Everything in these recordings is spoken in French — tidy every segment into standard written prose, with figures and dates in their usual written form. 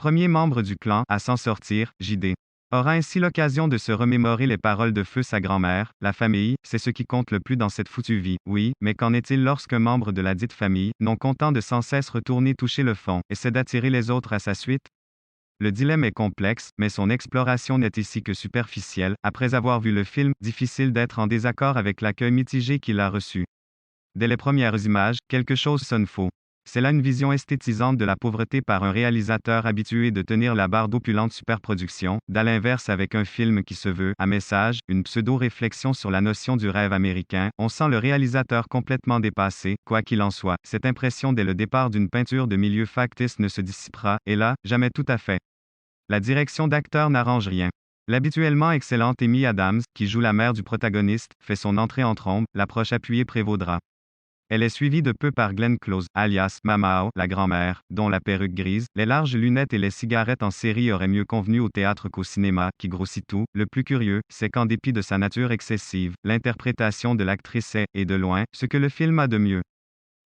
premier membre du clan à s'en sortir, JD aura ainsi l'occasion de se remémorer les paroles de feu sa grand-mère: « La famille, c'est ce qui compte le plus dans cette foutue vie. » Oui, mais qu'en est-il lorsqu'un membre de la dite famille, non content de sans cesse retourner toucher le fond, essaie d'attirer les autres à sa suite? Le dilemme est complexe, mais son exploration n'est ici que superficielle. Après avoir vu le film, difficile d'être en désaccord avec l'accueil mitigé qu'il a reçu. Dès les premières images, quelque chose sonne faux. C'est là une vision esthétisante de la pauvreté par un réalisateur habitué de tenir la barre d'opulente superproduction, d'à l'inverse avec un film qui se veut, à message, une pseudo-réflexion sur la notion du rêve américain. On sent le réalisateur complètement dépassé. Quoi qu'il en soit, cette impression dès le départ d'une peinture de milieu factice ne se dissipera, et là, jamais tout à fait. La direction d'acteur n'arrange rien. L'habituellement excellente Amy Adams, qui joue la mère du protagoniste, fait son entrée en trombe, l'approche appuyée prévaudra. Elle est suivie de peu par Glenn Close, alias Mamao, la grand-mère, dont la perruque grise, les larges lunettes et les cigarettes en série auraient mieux convenu au théâtre qu'au cinéma, qui grossit tout. Le plus curieux, c'est qu'en dépit de sa nature excessive, l'interprétation de l'actrice est, et de loin, ce que le film a de mieux.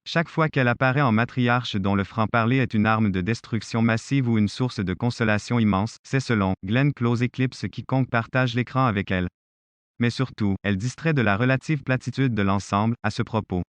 Chaque fois qu'elle apparaît en matriarche dont le franc-parler est une arme de destruction massive ou une source de consolation immense, c'est selon Glenn Close éclipse quiconque partage l'écran avec elle. Mais surtout, elle distrait de la relative platitude de l'ensemble. À ce propos,